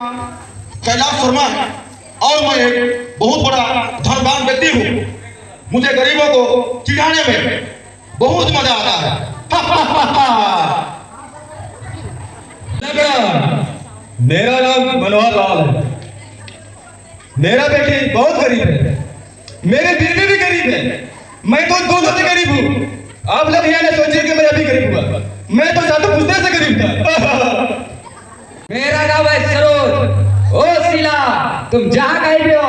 कैलाश शर्मा है और मैं एक बहुत बड़ा धनवान व्यक्ति हूँ। मुझे गरीबों को चिढ़ाने में बहुत मजा आता है। मेरा नाम मनोहर लाल है। मेरा बेटी बहुत गरीब है, मेरे बीवी भी गरीब है, मैं तो दोनों से गरीब हूँ। आप लोग यह न सोचिए कि मैं अभी गरीब हुआ, मैं तो ज्यादा पूछने से गरीब था। मेरा नाम है सरोज। ओ शीला, तुम जहाँ कहीं भी हो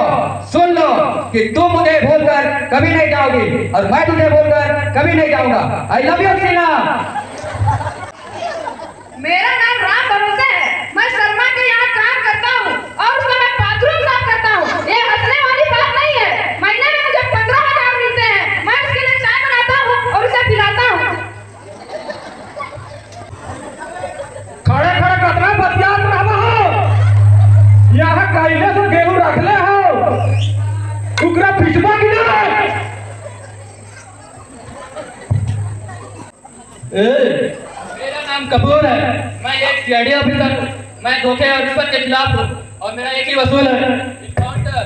सुन लो कि तुम मुझे भूलकर कभी नहीं जाओगी और मैं तुझे भूलकर कभी नहीं जाऊंगा। I love you Sheela. मेरा नाम राम भरोसे है। मैं शर्मा के यहाँ काम करता हूँ और उसका मैं बाथरूम साफ करता हूँ। ये हंसने वाली बात नहीं है। महीने में मुझे 15,000 मिलते हैं। मैं उसके लिए चाय बनाता हूँ और उसे पिलाता हूँ। खड़े खड़े कतरा बतियात रहबा हो। यहाँ काइले से गेहूं रखले हो, उकरा पिछवा की ना। मेरा नाम कपूर है, मैं एक सीआईडी ऑफिसर हूँ। मैं धोखे और रिश्वत के खिलाफ हूँ और मेरा एक ही वसूल है, इनकाउंटर।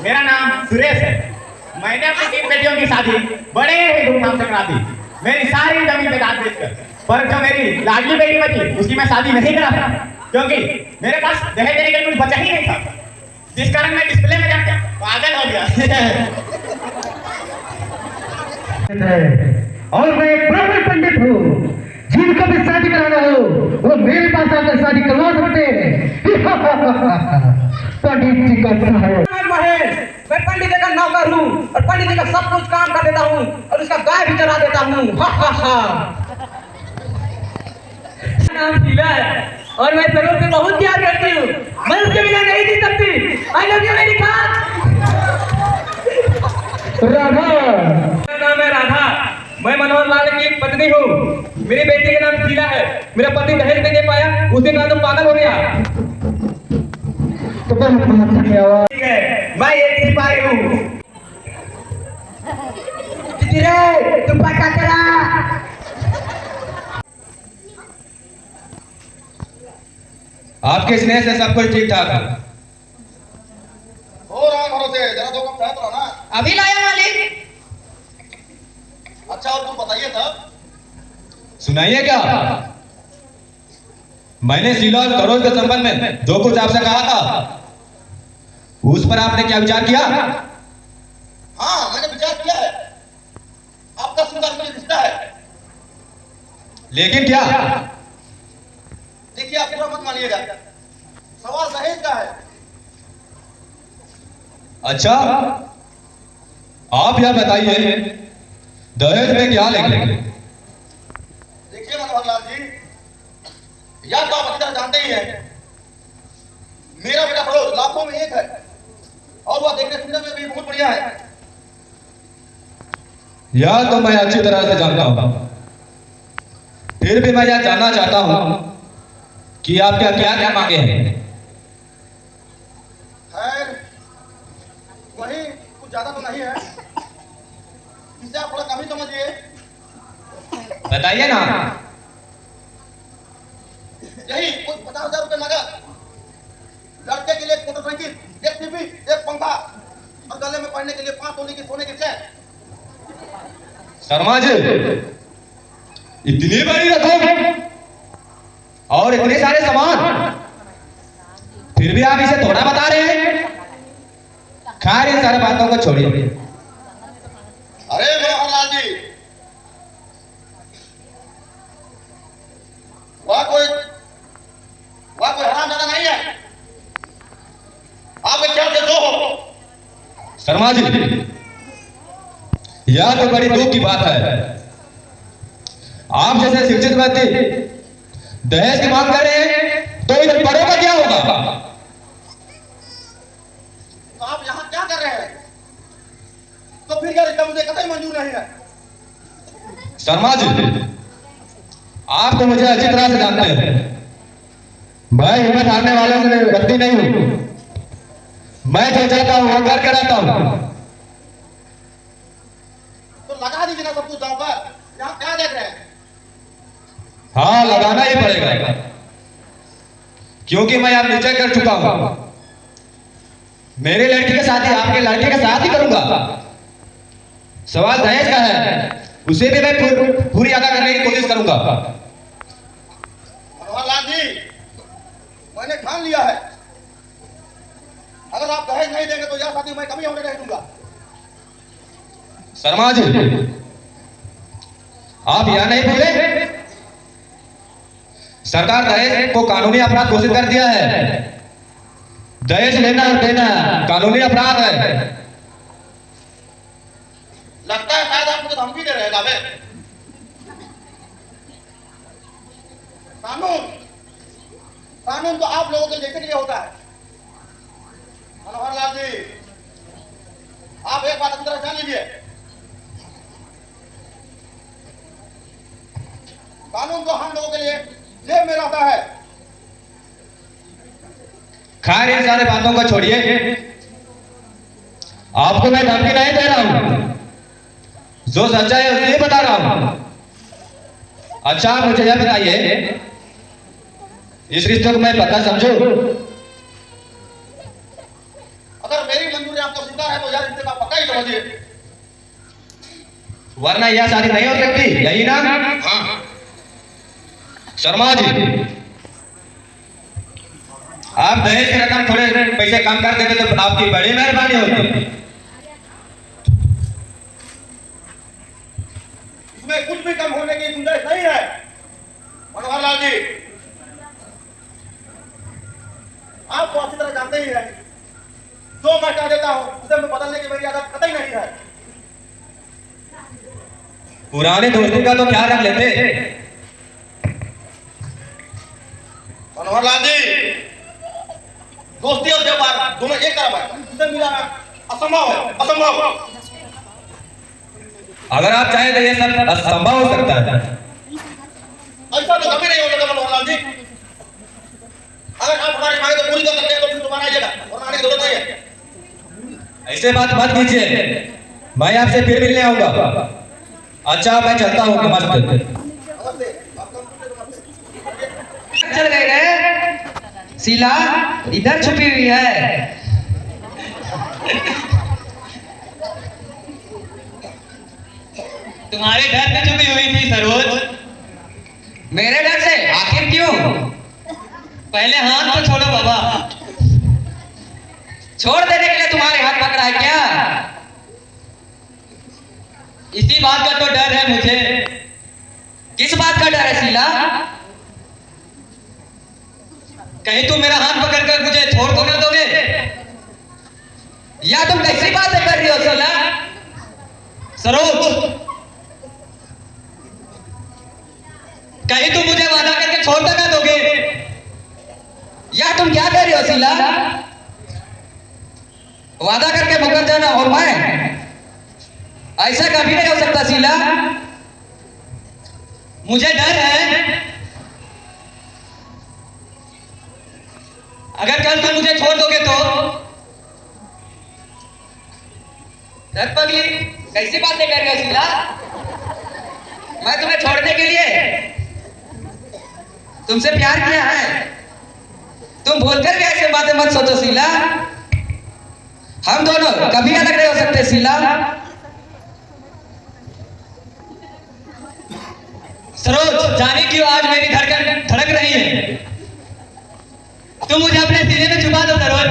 मेरा नाम सुरेश है। मैंने अपनी 3 बेटियों की शादी बड़े ही धूमधाम से करा दी, मेरी सारी जमीन जायदाद बेचकर। पर जो मेरी लाडली बेटी बची उसकी मैं शादी नहीं करा था, क्योंकि मेरे पास दहेज देने के लिए कुछ बचा ही नहीं था, जिस कारण मैं डिस्प्ले में जाकर पागल हो गया। और मैं एक ब्राह्मण पंडित हूँ, जिनको भी शादी कराना हो वो मेरे पास आकर शादी करवा सकते हैं। पंडित जी का महेश, मैं पंडित जी का नौकर हूँ और पंडित जी का सब कुछ काम कर देता हूँ और उसका गाय भी चरा देता हूँ। नाम शीला है और मैं सरोज से बहुत प्यार करती हूँ। मैं उसके बिना नहीं जी सकती। आई लव यू मेरी खान। राधा, मेरा नाम है राधा। मैं मनोहर लाल की पत्नी हूँ। मेरी बेटी का नाम शीला है। मेरा पति दहेज नहीं दे पाया, उसी कारण तो पागल हो गया। तो ठीक है, मैं एक सिपाही हूँ। तुम पता चला? आपके स्नेह से सब कुछ ठीक ठाक है। हो राम भरोसे जरा दो कप चाय तो लाना। अभी लाया मालिक। अच्छा और तुम बताइए तब। सुनाइए क्या? मैंने शीला और सरोज के संबंध में जो कुछ आपसे कहा था उस पर आपने क्या विचार किया? हाँ मैंने विचार किया है। आपका सुंदर रिश्ता है। लेकिन क्या? देखिए आप बुरा मत मानिएगा, सवाल दहेज का है। अच्छा, आप यह बताइए दहेज में क्या लेंगे? देखिए मनोहर लाल जी, या तो आप अच्छी तरह जानते ही हैं, मेरा बेटा सरोज लाखों में एक है और वह देखने सुनने में भी बहुत बढ़िया है। यह तो मैं अच्छी तरह से जानता हूं, फिर भी मैं यह जानना चाहता हूं कि आप क्या क्या क्या मांगे हैं। खैर वही कुछ ज्यादा तो नहीं है, इसे आप थोड़ा कम ही समझिए। बताइए ना। यही कुछ 50,000 रुपए नगद, लड़के के लिए एक मोटरसाइकिल, एक टीवी, एक पंखा और गले में पहनने के लिए 5 तोले की सोने की चैन। शर्मा जी, इतनी बड़ी रकम और इतने सारे सामान, फिर भी आप इसे थोड़ा बता रहे हैं। खैर इन सारी बातों को छोड़िए। अरे मनोहर लाल जी, वह कोई हरामजादा नहीं है। आपके ख्याल से जो हो। शर्मा जी, यह तो बड़ी दुख की बात है। आप जैसे शिक्षित व्यक्ति दहेज की मांग कर रहे हैं तो इन बड़ों का क्या होगा? तो आप यहाँ क्या कर रहे हैं? तो फिर क्या रिश्ता मुझे कतई मंजूर नहीं है। शर्मा जी, आप तो मुझे अच्छी तरह से जानते हैं, मैं हिम्मत हारने वालों से व्यक्ति नहीं हूं। मैं जो चाहता हूं वो करके रहता हूं। तो लगा दीजिए ना सब कुछ दांव पर। यहाँ क्या देख रहे हैं? हाँ, लगाना ही पड़ेगा, क्योंकि मैं अब निश्चय कर चुका हूं, मेरी लड़की के साथ ही आपके लड़के के साथ ही करूंगा। सवाल दहेज का है, उसे भी मैं पूरी अदा करने की कोशिश करूंगा। मनोहरलाल जी, मैंने ठान लिया है, अगर आप दहेज नहीं देंगे तो यह शादी मैं कभी होने नहीं दूंगा। शर्मा जी, आप यह नहीं भूले, सरकार दहेज को कानूनी अपराध घोषित कर दिया है। दहेज लेना और देना कानूनी अपराध है। लगता है शायद आप मुझे धमकी दे रहे हैं लावे। कानून तो आप लोगों के जैसे के लिए होता है। मनोहरलाल जी, आप एक बात अच्छी तरह जान लीजिए, कानून तो हम लोगों के लिए जेब में रहता है। खैर, इन सारे बातों को छोड़िए, आपको मैं धमकी नहीं दे रहा हूं, जो सच्चाई है उसे बता रहा हूं। अच्छा, मुझे यह बताइए, इस रिश्ते को मैं पक्का समझूं? अगर मेरी मंजूरी आपको स्वीकार है तो यार रिश्ते का पक्का ही समझिए, वरना यह शादी नहीं हो सकती, यही ना? हाँ। शर्मा जी, आप दहेज की रकम थोड़े पैसे कम कर देते तो आपकी बड़ी मेहरबानी होती। इसमें कुछ भी कम होने की गुंजाइश नहीं है। मनोहरलाल जी, आप तो अच्छी तरह जानते ही हैं, जो मैं कह देता हूं उसे मैं बदलने की मेरी आदत कतई नहीं है। पुराने दोस्ती का तो ख्याल रख लेते। मनोहरलाल जी, दोस्ती और व्यापार दोनों एक तरफ है, इसे मिलाना असंभव है, असंभव। अगर आप चाहें तो यह सब असंभव हो सकता है। ऐसा तो कभी नहीं हो सकता मनोहरलाल जी। अगर आप हमारी मांग को पूरी कर सकते हैं तो फिर दोबारा आइएगा, और आने की जरूरत नहीं है। ऐसे बात मत कीजिए, मैं आपसे फिर मिलने आऊंगा। अच्छा, मैं चलता हूँ। नमस्ते। नमस्ते। चल गए रे शीला, इधर छुपी हुई है। तुम्हारे घर में छुपी हुई थी सरोज। मेरे डर से? आखिर क्यों? पहले हाथ तो छोड़ो बाबा। छोड़ देने के लिए तुम्हारे हाथ पकड़ा है क्या? इसी बात का तो डर है मुझे। किस बात का डर है शीला? कहीं तुम मेरा हाथ पकड़कर मुझे छोड़ तो ना दोगे? या तुम कैसी बातें कर रही हो शीला? सरोज, कहीं तुम मुझे वादा करके छोड़ तो ना दोगे? या तुम क्या कर रही हो शीला? वादा करके मुकर जाना और मैं? ऐसा कभी नहीं हो सकता शीला। मुझे डर है, अगर कल तुम मुझे छोड़ दोगे तो। रथ पगली, कैसी बातें कर रही हो शीला? मैं तुम्हें छोड़ने के लिए तुमसे प्यार किया है। तुम भूलकर भी ऐसी बातें मत सोचो शीला। हम दोनों कभी अलग नहीं हो सकते शीला। सरोज, जाने क्यों आज मेरी धड़कन धड़क रही है? तुम मुझे अपने सीने में छुपा दो सरोज।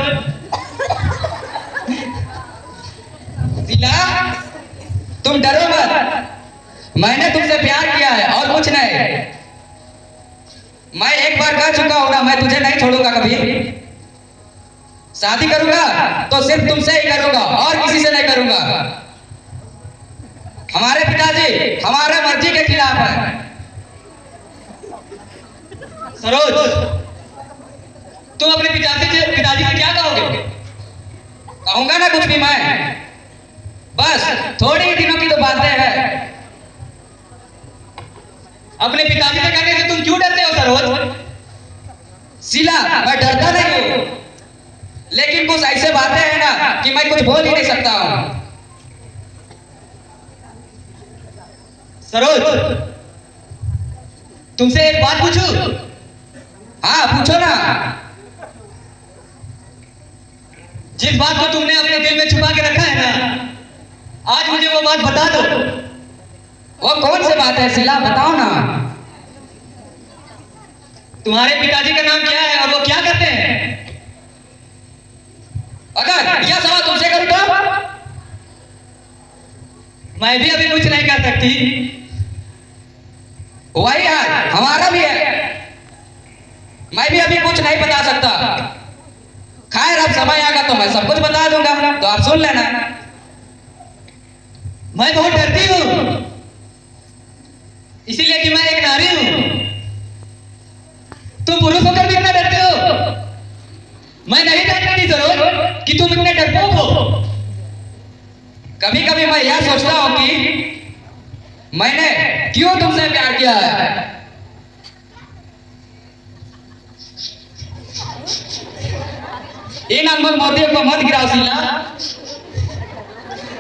शीला, तुम डरो मत, मैंने तुमसे प्यार किया है और कुछ नहीं। मैं एक बार कह चुका हूं ना, मैं तुझे नहीं छोड़ूंगा कभी। शादी करूंगा तो सिर्फ तुमसे ही करूंगा और किसी से नहीं करूंगा। हमारे पिताजी हमारे मर्जी के खिलाफ है। सरोज, तुम अपने पिताजी से क्या कहोगे? कहूंगा ना कुछ भी मैं, बस थोड़े ही दिनों की तो बातें हैं। अपने पिताजी से कहने से तुम क्यों डरते हो सरोज? शीला, मैं डरता नहीं हूं, लेकिन कुछ ऐसे बातें हैं ना कि मैं कुछ बोल ही नहीं सकता हूं। सरोज, तुमसे एक बात पूछूं? हाँ पूछो ना। जिस बात को तुमने अपने दिल में छुपा के रखा है ना, आज मुझे वो बात बता दो। वो कौन सी बात है शीला, बताओ ना। तुम्हारे पिताजी का नाम क्या है और वो क्या करते हैं? अगर यह सवाल तुमसे करूं तो मैं भी अभी कुछ नहीं कर सकती। वही यार, हमारा भी है। मैं भी अभी कुछ नहीं बता सकता। खैर अब समय आएगा तो मैं सब कुछ बता दूंगा, तो आप सुन लेना। मैं बहुत डरती हूं, इसीलिए कि मैं एक नारी हूं। तुम पुरुष होकर भी इतना डरते हो। मैं नहीं जानती जरूर कि तुम इतने डरपोक हो। कभी कभी मैं यह सोचता हूं कि मैंने क्यों तुमसे प्यार किया है। इन अनमोल मोतियों को मत गिराओ शीला।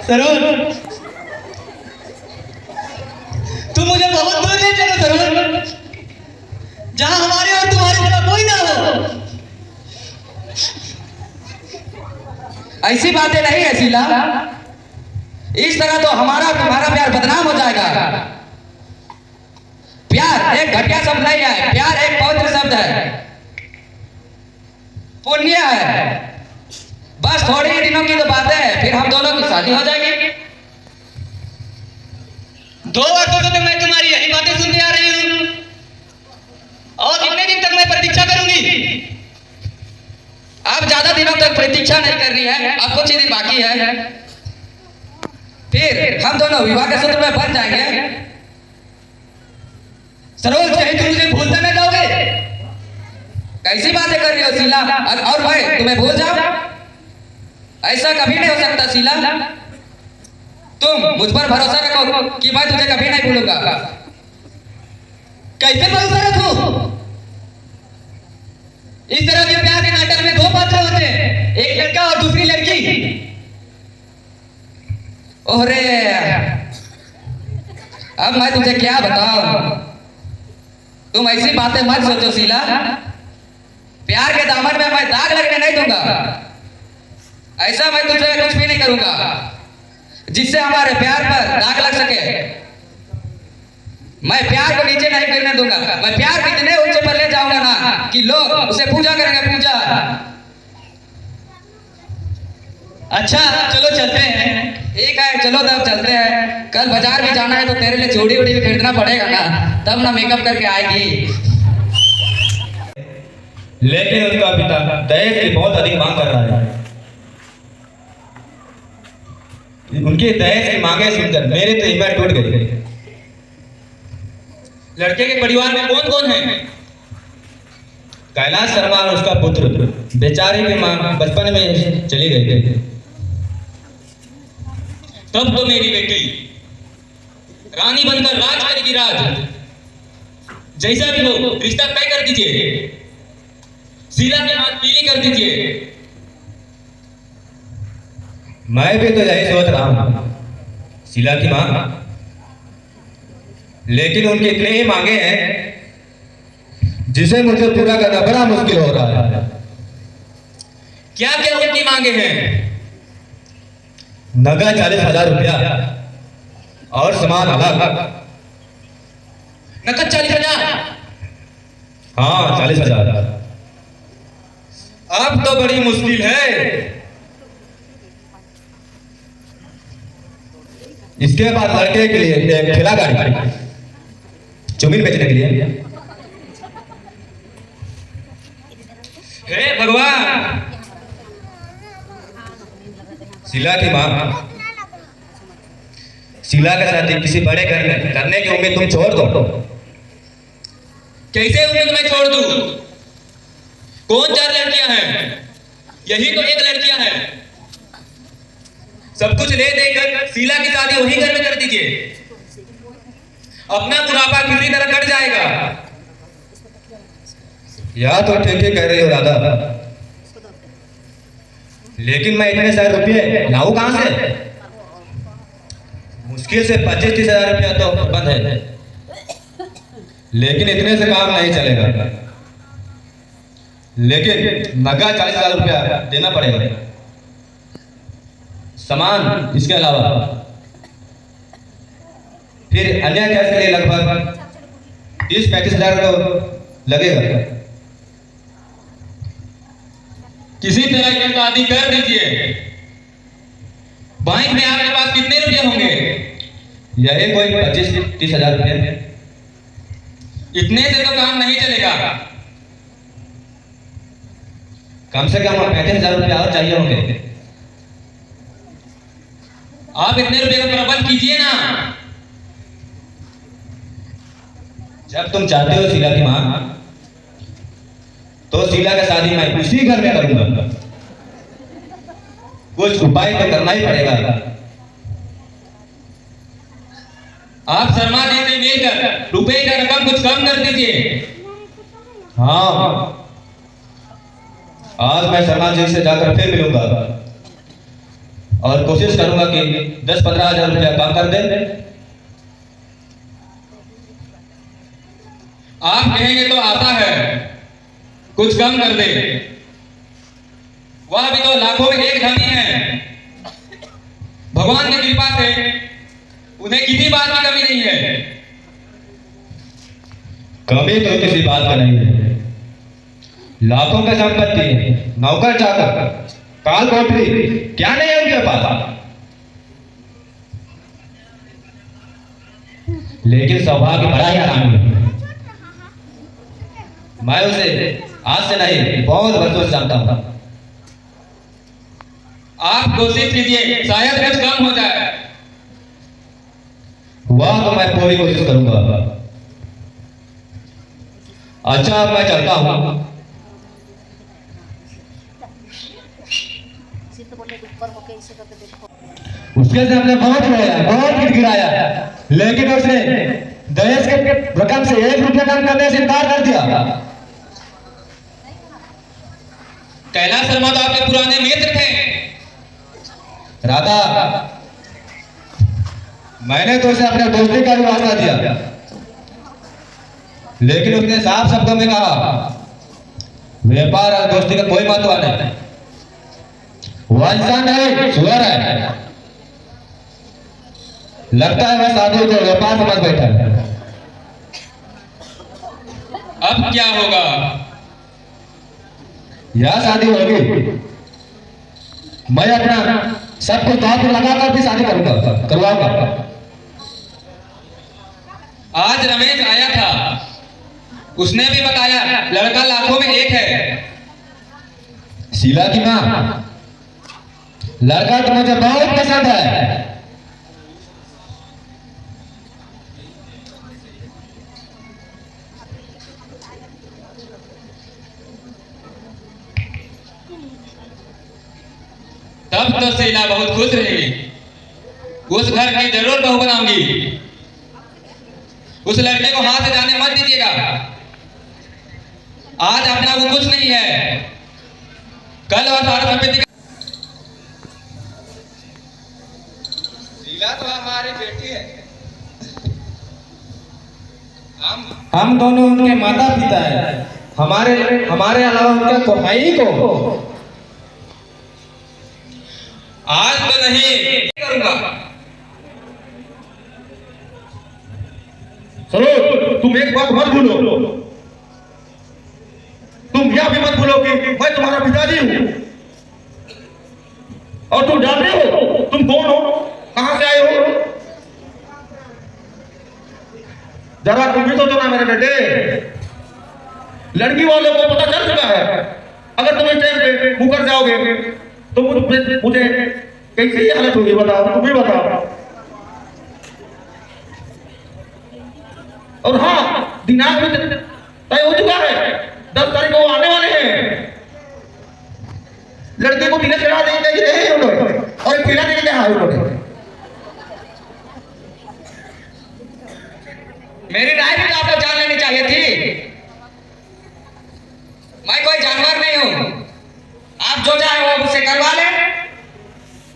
सरोज, तुम मुझे बहुत दूर ले चलो सरोज, जहां हमारे और तुम्हारी तरह कोई ना हो। ऐसी बातें नहीं है शीला, इस तरह तो हमारा तुम्हारा प्यार बदनाम हो जाएगा। प्यार एक घटिया शब्द नहीं है, प्यार एक पवित्र शब्द है, पुण्य है। बस थोड़े ही दिनों की तो बात है, फिर हम दोनों की शादी हो जाएगी। 2 वर्षों से मैं तुम्हारी यही बातें सुनते आ रही हूं, और कितने दिन तक मैं प्रतीक्षा करूंगी? अब ज्यादा दिनों तक प्रतीक्षा नहीं करनी है, अब कुछ ही दिन बाकी है, फिर हम दोनों विवाह के सूत्र में बन जाएंगे। सरोज, कहीं तुम मुझे भूलते नहीं जाओगे? कैसी बातें कर रही हो शीला? और मैं तुम्हें भूल जाऊं? ऐसा कभी नहीं हो सकता शीला। तुम मुझ पर भरोसा रखो कि मैं तुझे कभी नहीं भूलूंगा। कैसे भरोसा रखूं? इस तरह के प्यार के नाटक में 2 पात्र होते हैं, एक लड़का और दूसरी लड़की। ओरे, अब मैं तुझे क्या बताऊं? तुम ऐसी बातें मत सोचो शीला। प्यार के दामन में मैं दाग लगने नहीं दूंगा। ऐसा मैं तुझे कुछ भी नहीं करूंगा जिससे हमारे प्यार पर दाग लग सके। मैं प्यार को नीचे नहीं गिरने दूंगा। मैं प्यार को इतने ऊंचे पर ले जाऊंगा ना कि लोग उसे पूजा करेंगे, पूजा। अच्छा चलो चलते हैं। ठीक है चलो तब चलते हैं। कल बाजार भी जाना है तो तेरे लिए चूड़ी उड़ी भी खरीदना पड़ेगा ना, तब ना मेकअप करके आएगी। लेकिन उसका पिता दहेज की बहुत अधिक मांग कर रहा है। उनकी दहेज की मांगे सुनकर मेरे तो हिम्मत टूट गई। लड़के के परिवार में कौन कौन है? कैलाश शर्मा और उसका पुत्र। बेचारे की मां बचपन में चली गई थी। तब तो मेरी बेटी रानी बनकर राज करेगी, राज। जैसा भी हो रिश्ता तय कर दीजिए, शीला के हाथ पीली कर दीजिए। मैं भी तो यही सोच रहा हूं शीला की मां, लेकिन उनके इतने ही मांगे हैं जिसे मुझे पूरा करना बड़ा मुश्किल हो रहा है। क्या क्या उनकी मांगे हैं? नगद 40,000 रुपया और सामान अलग। नकद 40,000? हाँ 40,000। अब तो बड़ी मुश्किल है। इसके बाद लड़के के लिए एक ठेला गाड़ी जमीन बेचने के लिए। हे भगवान! शीला की मां, शीला के साथ किसी बड़े करने की उम्मीद तुम छोड़ दो। कैसे उम्मीद मैं छोड़ दूं? कौन 4 लड़कियां हैं? यही तो एक लड़कियां हैं। सब कुछ ले देकर शीला की शादी वही घर में कर दीजिए। अपना बुढ़ापा किसी तरह कट जाएगा। या तो ठीक ही कह रही हो राधा, लेकिन मैं इतने सारे रुपये लाऊं कहां से? मुश्किल से 25-30 हजार रुपया तो बंद है, लेकिन इतने से काम नहीं चलेगा। लेकिन नगद 40 हजार रुपया देना पड़ेगा, सामान इसके अलावा। फिर अन्य गैस के लिए लगभग 30-35 हजार तो लगेगा। किसी तरह की शादी कर दीजिए। बैंक में आपके पास कितने रुपए होंगे? यही कोई 25-30 हजार रुपये। इतने से तो काम नहीं चलेगा। कम से कम 35 हजार रुपये और चाहिए होंगे। आप इतने रुपए का प्रबंध कीजिए ना। जब तुम चाहते हो शीला की मां, तो शीला का शादी मैं उसी घर में करूंगा। कुछ उपाय तो करना ही पड़ेगा। आप शर्मा जी से मिलकर रुपए का रकम कुछ कम कर दीजिए। हाँ, आज मैं शर्मा जी से जाकर फिर मिलूंगा और कोशिश करूंगा कि 10-15 हजार रुपया कम कर दे। आप कहेंगे तो आता है, कुछ कम कर दे। वह भी तो लाखों में एक धनी है। भगवान की कृपा से उन्हें किसी बात की कमी नहीं है। कमी तो किसी बात का नहीं है। लाखों का संपत्ति है, नौकर चाकर, काल कोठरी, क्या नहीं है उनके पास। लेकिन सौभाग्य बड़ा ही आरामी है। मैं उसे आज से नहीं बहुत वर्षों से जानता हूं। आप कोशिश कीजिए, शायद कुछ कम हो जाए। वह तो मैं पूरी कोशिश करूंगा। अच्छा, अब मैं चलता हूं। उसके से हमने बहुत रोया, बहुत गिड़गिड़ाया, लेकिन उसने दहेज के रकम से 1 रुपया कम करने से इनकार कर दिया। कैलाश शर्मा तो आपके पुराने मित्र थे। राधा, मैंने तो उसे अपने दोस्ती का भी वास्ता दिया, लेकिन उसने साफ शब्दों में कहा, व्यापार और दोस्ती का कोई महत्व नहीं। वह इंसान है, सुअर है। लगता है वह साधु को व्यापार समझ बैठा है। अब क्या होगा? यह शादी होगी, मैं अपना सब कुछ दांव पर लगाकर भी शादी करवाऊंगा। आज रमेश आया था, उसने भी बताया लड़का लाखों में एक है। शीला की मां, लड़का तो मुझे बहुत पसंद है। तब तो शीला बहुत खुश रहेगी। उस घर की जरूर बहू बनाऊंगी। उस लड़के को हाथ से जाने मत दीजिएगा। आज अपना वो कुछ नहीं है, कल और सारा संपत्ति। शीला तो हमारी बेटी है। हम दोनों उनके माता पिता हैं। हमारे अलावा उनका कोई को आज तो नहीं करूंगा। चलो, तुम एक बात मत भूलो। तुम यह भी मत भूलो कि मैं तुम्हारा पिताजी हूं। और तुम जानते हो तुम कौन हो, कहां से आए हो। जरा तुम भी सोचो ना मेरे बेटे। लड़की वालों को पता चल चुका है। अगर तुम इस टाइम पे मुकर जाओगे तो मुझे कैसी हालत होगी, बताओ, तुम भी बताओ। और हाँ, दिनांक भी तय हो चुका है। 10 तारीख को वो आने वाले हैं। लड़के को तिलक चढ़ा देंगे रहे हैं लोग, और खिला देंगे हाँ लोग। मेरी राय भी तो आपको जान लेनी चाहिए थी। मैं कोई जानवर नहीं हूं। आप जो चाहे वो मुझसे करवा लें।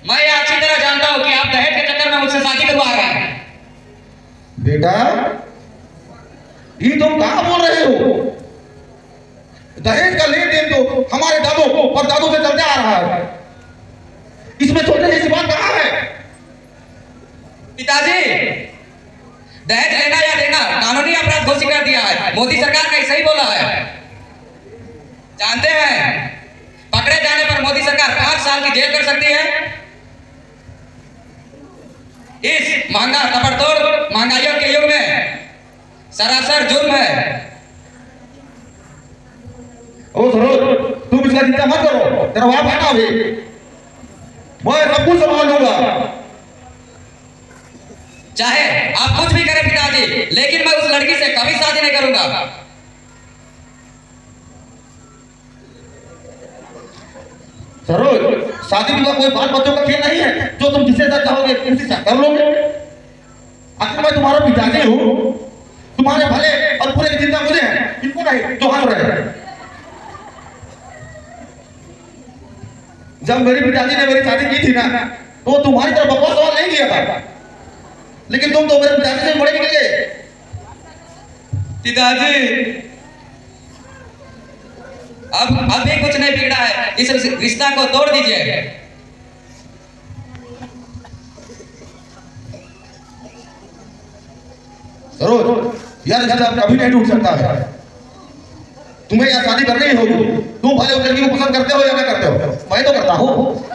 मैं अच्छी तरह जानता हूं कि आप दहेज के चक्कर में में मुझसे शादी करवा रहे हैं। बेटा ये तुम कहाँ बोल रहे हो? दहेज का लेन देन तो हमारे दादों और दादों से चलते आ रहा है, इसमें छोटे जैसी बात कहाँ है? पिताजी, दहेज लेना या देना कानूनी अपराध घोषित कर दिया है। मोदी सरकार ने सही बोला है। जानते हैं, पकड़े जाने पर मोदी सरकार 5 साल की जेल कर सकती है। इस महंगा ताबड़तोड़ महंगाइयों के युग में सरासर जुर्म है। ओ सरोज, तुम इसका चिंता मत करो, तेरा बाप है ना अभी, मैं सब कुछ संभाल लूंगा। चाहे आप कुछ भी करें पिताजी, लेकिन मैं उस लड़की से कभी शादी नहीं करूंगा। सरोज, शादी विवाह कोई बाल बच्चों का खेल नहीं है जो तुम जिससे चाहोगे उसी से कर लोगे। आखिर मैं तुम्हारा पिताजी हूँ, तुम्हारे भले और पूरे की चिंता मुझे है, इनको नहीं जो हंस रहे हैं। जब मेरे पिताजी ने मेरी शादी की थी ना, तो तुम्हारी तरफ बकवास सवाल नहीं किया था, लेकिन तुम तो मेरे पिताजी से बड़े निकल गए। पिताजी, अब भी कुछ नहीं बिगड़ा है, इस रिश्ता को तोड़ दीजिए। सरोज, यार रिश्ता कभी नहीं टूट सकता है। तुम्हें यह शादी करनी ही होगी। तुम भले उस लड़की को पसंद करते हो या नहीं करते हो, मैं तो करता हूँ।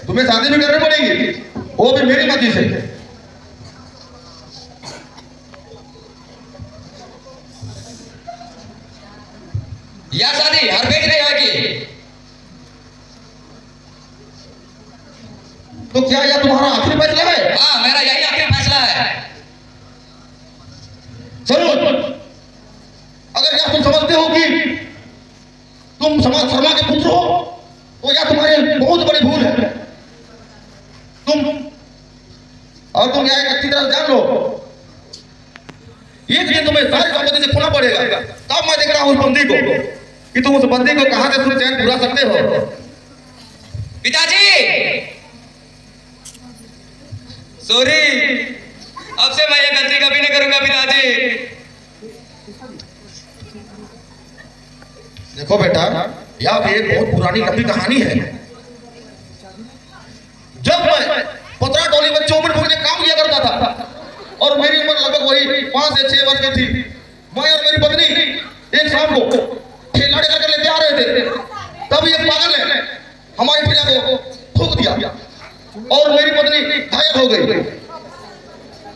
तुम्हें शादी भी करनी पड़ेगी, वो भी मेरी मर्जी से। यह शादी हर बेच नहीं होगी। तो क्या यह तुम्हारा आखिरी फैसला है? हाँ, मेरा यही आखिरी फैसला है। सरोज, अगर यह तुम समझते हो कि तुम समाज शर्मा के पुत्र हो, तो यह तुम्हारी बहुत बड़ी भूल है। तुम क्या एक अच्छी तरह जान लो, एक दिन तुम्हें सारी संपत्ति से खोना पड़ेगा। तब मैं देख रहा हूँ उस बंदी को कि तुम उस बंदी को कहां से सुख चैन पूरा सकते हो। पिताजी, सॉरी, अब से मैं ये गलती कभी नहीं करूंगा पिताजी। देखो बेटा, यह भी एक बहुत पुरानी लंबी कहानी है। जब मैं 15 टोली में चौमिन भूखने काम किया करता था और मेरी उम्र लगभग वही 5 से 6 वर्ष की थी, मैं और मेरी पत्नी एक शाम को ठेला लेकर लेते आ रहे थे। तब एक पागल ने हमारी ठेला को ठोक दिया और मेरी पत्नी घायल हो गई।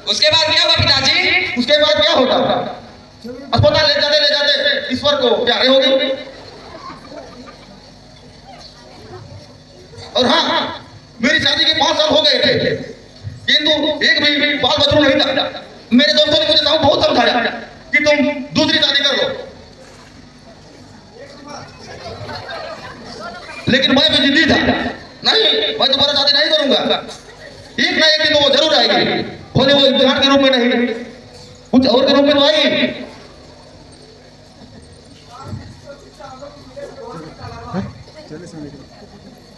उसके बाद क्या हुआ पिताजी? उसके बाद क्या होता, अस्पताल ले जाते ईश्वर को प्यारे हो गई। और हाँ, मेरी शादी के 5 साल हो गए थे, किंतु एक भी बाल बच्चों नहीं था। मेरे दोस्तों ने मुझे बहुत समझाया कि तुम दूसरी शादी कर लो, लेकिन मैं भी जिद्दी था, नहीं मैं दोबारा शादी नहीं करूंगा। एक ना एक दिन वो जरूर आएगी, भले वो इम्तिहान के रूप में नहीं, कुछ और के रूप में तो आएगी।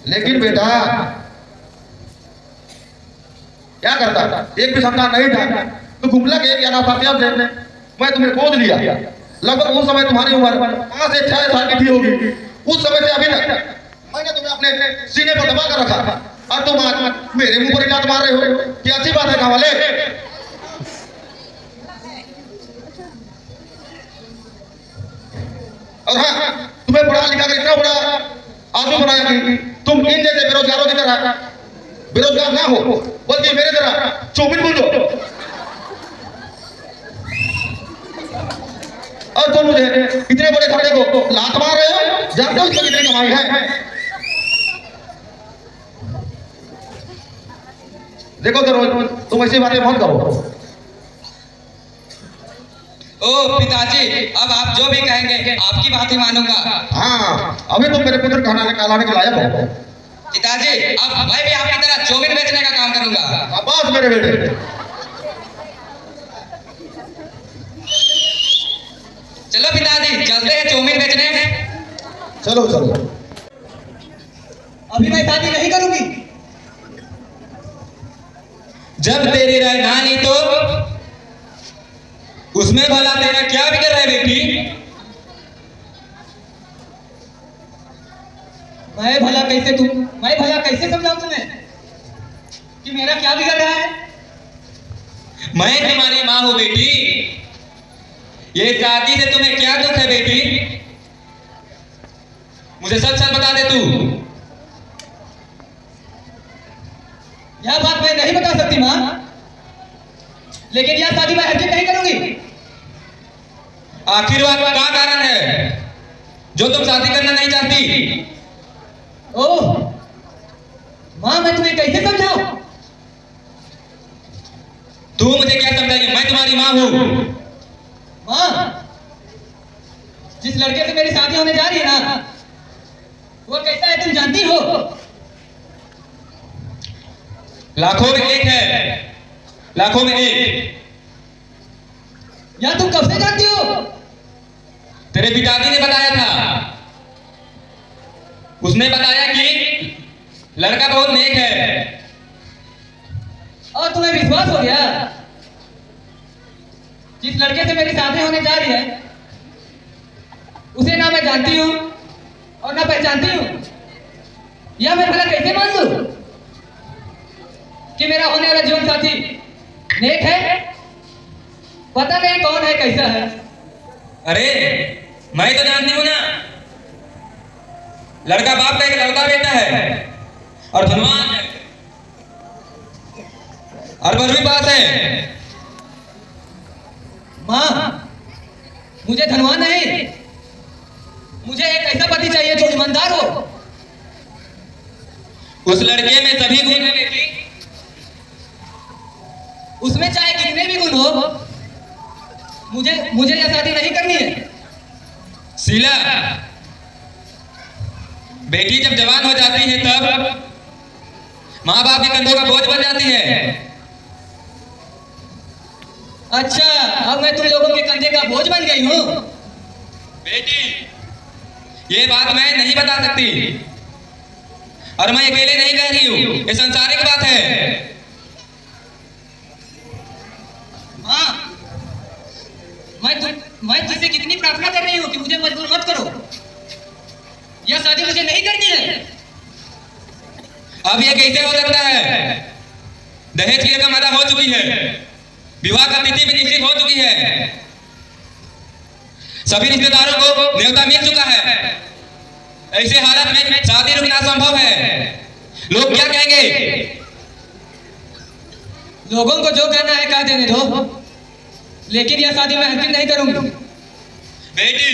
लेकिन बेटा क्या करता, एक भी संतान नहीं था तो गुमला के एक अनाथाश्रम से मैं तुम्हें गोद लिया। लगभग उस समय तुम्हारी उम्र 5 से 6 साल की थी होगी। उस समय से अभी तक मैंने तुम्हें अपने सीने पर दबा कर रखा, और तुम आज मेरे मुंह पर इलाज मार रहे हो। क्या अच्छी बात है गाँव वाले? और हाँ, तुम्हें पढ़ा लिखा कर इतना बड़ा आदमी बनाया कि तुम इन जैसे बेरोजगारों की तरह बेरोजगार ना हो, बल्कि मेरे तरह चौमिन बोलो। और तुम मुझे इतने बड़े खतरे को लात मार रहे हो, जानते हो इसमें कितनी कमाई है? देखो सरोज, तुम ऐसी बातें मत करो। ओ पिताजी, अब आप जो भी कहेंगे आपकी बात ही मानूंगा। हाँ, अभी तुम मेरे पुत्र कहलाने के लायक हो। पिताजी, अब मैं भी आपकी तरह चौमिन बेचने का काम करूंगा। शाबाश मेरे बेटे। चलो पिताजी चलते हैं चौमिन बेचने। चलो चलो। अभी मैं शादी नहीं करूंगी। जब तेरी राय ना ली तो उसमें भला तेरा क्या बिगड़ रहा है बेटी? मैं भला कैसे समझाऊं तुम्हें कि मेरा क्या बिगड़ रहा है? मैं तुम्हारी माँ हूं बेटी। ये शादी से तुम्हें क्या दुख है बेटी? मुझे सच सच बता दे तू। यह बात मैं नहीं बता सकती माँ, लेकिन यह शादी मैं हरगिज़ नहीं करूंगी। आखिर वह क्या कारण है जो तुम शादी करना नहीं चाहती? ओह माँ, मैं तुम्हें कैसे समझाऊं? तू मुझे क्या समझाएगी? मैं तुम्हारी माँ हूं। माँ, जिस लड़के से मेरी शादी होने जा रही है ना, वो कैसा है तुम जानती हो? लाखों में एक है, लाखों में एक। या तुम कब से जानती हो? तेरे पिताजी ने बताया था। उसने बताया कि लड़का बहुत नेक है। और तुम्हें विश्वास हो गया? जिस लड़के से मेरी शादी होने जा रही है उसे ना मैं जानती हूं और ना पहचानती हूं। यह मैं भला कैसे मान लूं कि मेरा होने वाला जीवन साथी नेक है? पता नहीं कौन है, कैसा है। अरे मैं तो जानती हूं ना। लड़का बाप का एक लड़का बेटा है और धनवान है और घर भी पास है। माँ, मुझे धनवान नहीं, मुझे एक ऐसा पति चाहिए जो ईमानदार हो। उस लड़के में सभी गुण है बेटी। उसमें चाहे कितने भी गुण हो, मुझे यह शादी नहीं करनी है। शीला, बेटी जब जवान हो जाती है तब माँ बाप के कंधों का बोझ बन जाती है। अच्छा, अब मैं तुम लोगों के कंधे का बोझ बन गई हूँ? बेटी, ये बात मैं नहीं बता सकती और मैं अकेले नहीं कह रही हूँ, ये सांसारिक बात है। माँ, मैं तुझसे कितनी प्रार्थना कर रही हूँ कि मुझे मजबूर मत करो। यह शादी मुझे नहीं करनी है। अब ये कैसे हो सकता है? दहेज की रकम अदा हो चुकी है, विवाह का तिथि भी निश्चित हो चुकी है, सभी रिश्तेदारों को न्योता मिल चुका है। ऐसे हालत में शादी रुकना संभव है। लोग क्या कहेंगे? लोगों को जो कहना है कह देने दो, लेकिन यह शादी मैं हरगिज़ नहीं करूंगी। बेटी,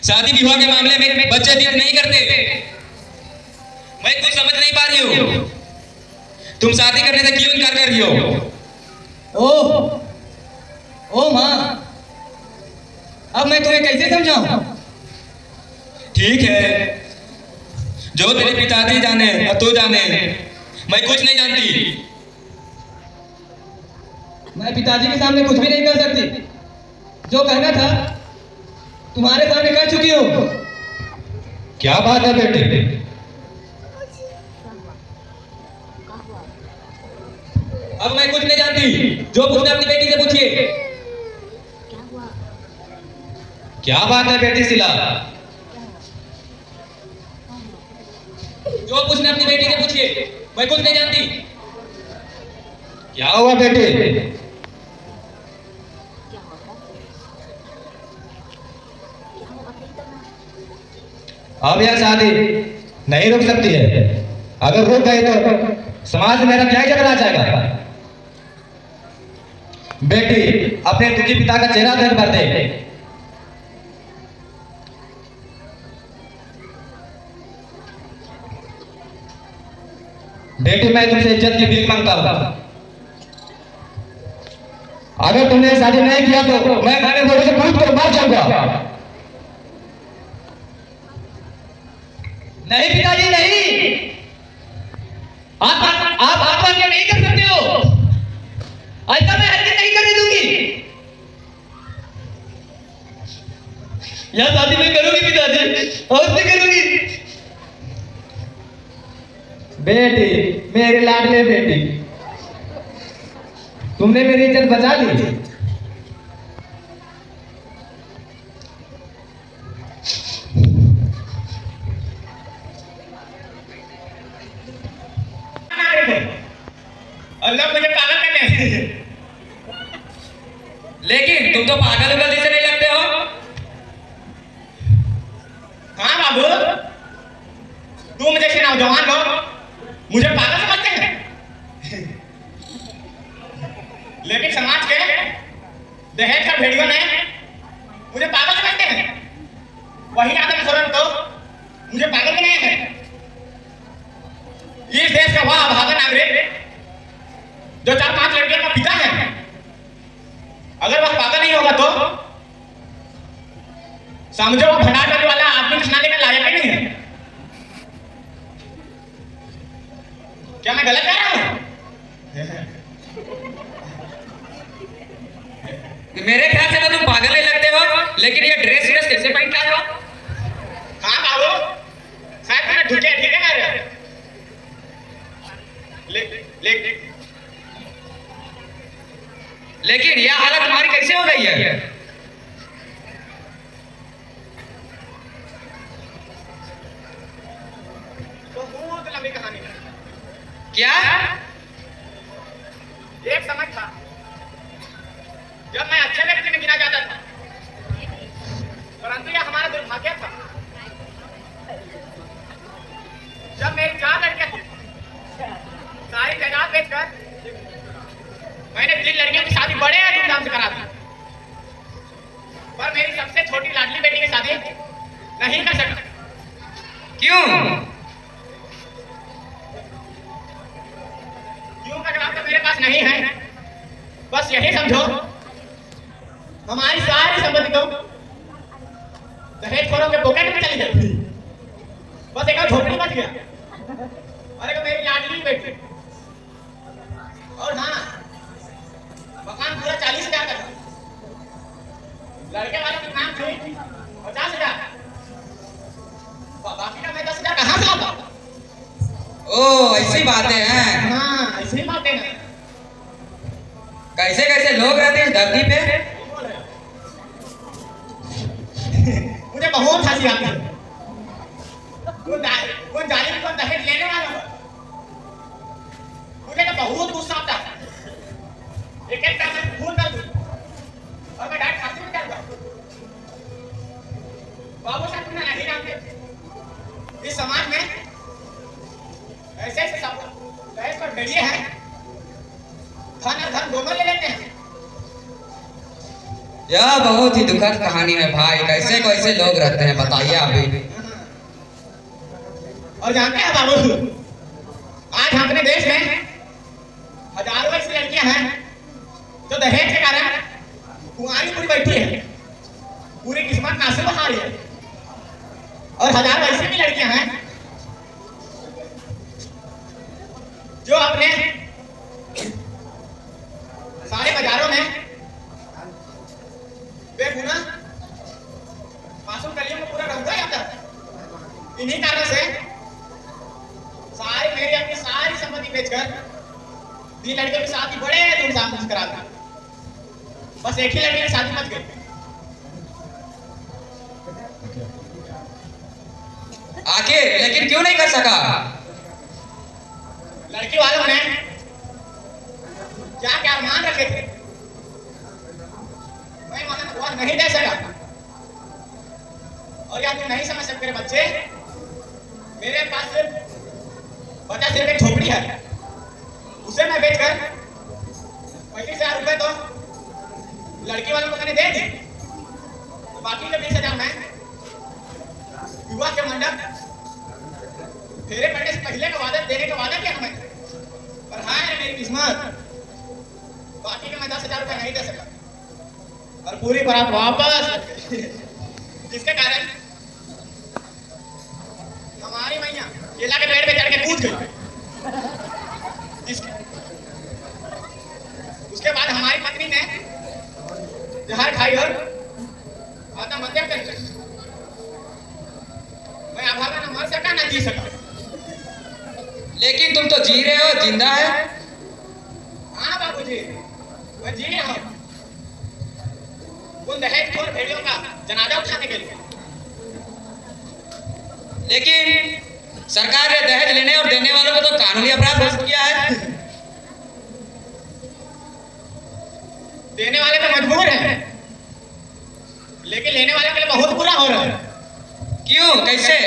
शादी विवाह के मामले में बच्चे जिद नहीं करते। मैं कुछ समझ नहीं पा रही हूँ, तुम शादी करने से क्यों इनकार कर रही हो? ओ माँ, अब मैं तुम्हें कैसे समझाऊं? ठीक है, जो तेरे पिताजी जाने और तू जाने, मैं कुछ नहीं जानती। मैं पिताजी के सामने कुछ भी नहीं कर सकती। जो कहना था तुम्हारे सामने कह चुकी हो। क्या बात है बेटी? अब मैं कुछ नहीं जानती, जो पूछना अपनी बेटी से पूछिए। क्या बात है बेटी शीला? जो पूछना अपनी बेटी से पूछिए, मैं कुछ नहीं जानती। क्या हुआ बेटी? अब यह शादी नहीं रुक सकती है। अगर रुक गई तो समाज में मेरा क्या झगड़ा जाएगा। बेटी, अपने दुखी पिता का चेहरा देख भर दे। बेटी, मैं तुमसे इज्जत की भीख मांगता हूं। अगर तुमने शादी नहीं किया तो मैं खाने बोले से कूद कर मार जाऊंगा। नहीं पिताजी, नहीं। आप आत्महत्या नहीं कर सकते हो। ऐसा मैं हरगिज़ नहीं करने दूंगी। या शादी मैं करूंगी पिताजी, अवश्य करूंगी। बेटी, मेरे लाडले बेटी, तुमने मेरी इज्जत बचा ली। अल्लाह मुझे पागल करने। लेकिन तुम तो पागल उगल जैसे नहीं लगते हो। हाँ बाबू, तुम जैसे नौजवान लोग मुझे पागल समझते हैं, लेकिन समाज के दहेज का भेड़ियों ने मुझे पागल समझते हैं। वही आदम सोरेन तो मुझे पागल बनाए हैं। इस देश का वह अभागा नागरिक जो 4-5 लड़कियों का पिता है, अगर वह पागल नहीं होगा तो समझो वो भंडार करने वाला आदमी सुनाने का लायक ही नहीं है। क्या मैं गलत कह रहा हूँ? मेरे ख्याल से तो तुम पागल नहीं लगते हो, लेकिन ये ड्रेस कैसे पहन के आए हो? हाँ बाबू, शायद तुम्हें ढुके ठीक है मेरे। लेकिन यह हालत तुम्हारी कैसे हो गई है? तो बहुत लंबी कहानी है। क्या? एक समय था जब मैं अच्छे व्यक्ति में गिना जाता था, परंतु यह हमारा दुर्भाग्य था। जब मेरी 4 लड़कियां थी, सारी जायदाद बेचकर मैंने 3 लड़कियों की शादी बड़े धूमधाम से करा दी, पर मेरी सबसे छोटी लाडली बेटी की शादी नहीं कर सका। क्यों? क्यों का जवाब तो मेरे पास नहीं है। बस यही समझो, हमारी सारी संपत्ति तो दहेजखोरों के पॉकेट में चली गई। बस एक झोपड़ी बच गया और एक मेरी लाडली बेटी। और हाँ, मकान पूरा 40,000 का था। लड़के वाले की नाम थी 50,000। बाकी का मैं 10,000 कहाँ से लाता? ओ, ऐसी बातें हैं। हाँ, ऐसी बातें हैं। कैसे कैसे लोग रहते हैं इस धरती पे? मुझे बहुत हंसी आती है। वो जालिम को दहेज लेने वाला है। मुझे तो बहुत गुस्सा आता है। एक पैसे खून कर दूं और मैं डायरेक्ट फांसी में जाऊंगा। बाबू साहब तुमने नहीं जानते, इस समाज में ऐसे ऐसे सब दहेज पर भेड़िए हैं, धन और धन दोनों ले लेते हैं। यह बहुत ही दुखद कहानी है भाई। कैसे कैसे लोग रहते हैं बताइए आप भी। और जानते हैं बाबू, आज अपने देश में हजारों ऐसी लड़कियां हैं जो दहेज के कारण कुंवारी पूरी बैठी है, पूरी किस्मत नासिब हो रही है। और हजारों ऐसी भी लड़कियां हैं जो अपने सारे बाजारों में बेगुनाह मासूम कलियों को पूरा रंगा जाता है। इन्हीं कारण से सारी मेरी अपनी सारी संपत्ति बेचकर 3 लड़कियों की शादी बड़े धूमधाम से करा दी। बस एक ही लड़की की शादी मच गई। आखिर लेकिन क्यों नहीं कर सका? लड़की वालों ने क्या क्या मान रखे थे, मैं वहां नहीं दे सका। और या तुम नहीं समझ सकते मेरे बच्चे, मेरे पास सिर्फ एक झोपड़ी है, उसे मैं बेचकर 35,000 रुपए तो लड़की वालों को मैंने दे दी। तो बाकी के 20,000 मैं विवाह के मंडप फेरे पड़ने से पहले का वादा देने का वादा किया मैंने। पर हाँ यार मेरी किस्मत, बाकी का मैं 10,000 रुपए नहीं दे सका और पूरी बारात वापस जिसके कारण हमारी मैया केला के पेड़ पे चढ़ के कूद गई। उसके बाद हमारी पत्नी ने जहर खाई और आत्महत्या कर ली। सका ना जी सका। लेकिन तुम तो जी रहे हो, जिंदा है। हाँ बाबूजी, मैं जी रहा हूँ उन दहेजखोर भेड़ियों का जनाजा उठाने के लिए। लेकिन सरकार ने दहेज लेने और देने वालों को तो कानूनी अपराध घोषित किया है। देने वाले तो मजबूर हैं, लेकिन लेने वाले के लिए बहुत बुरा हो रहा है। क्यों, कैसे?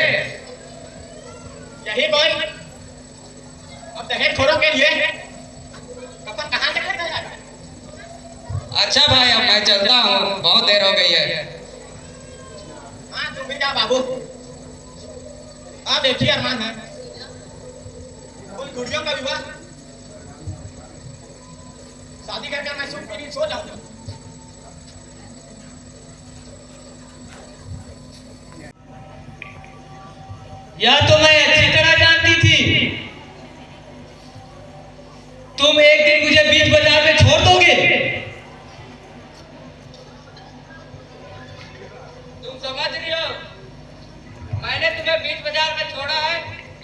यही बोल, अब दहेजखोरों के लिए कफन कहाँ से खरीदा जाए? अच्छा भाई, अब मैं चलता हूँ, बहुत देर हो गई है। हाँ तुम भी जा बाबू। आप एक ही अरमान है, उन गुड़ियों का विवाह शादी करके मैं सुख के लिए सो जाऊंगा। यह तो मैं अच्छी तरह जानती थी, तुम एक दिन मुझे बीच बाजार में छोड़ दोगे। तुम समझ रही हो, मैंने तुम्हें बीच बाजार में छोड़ा है,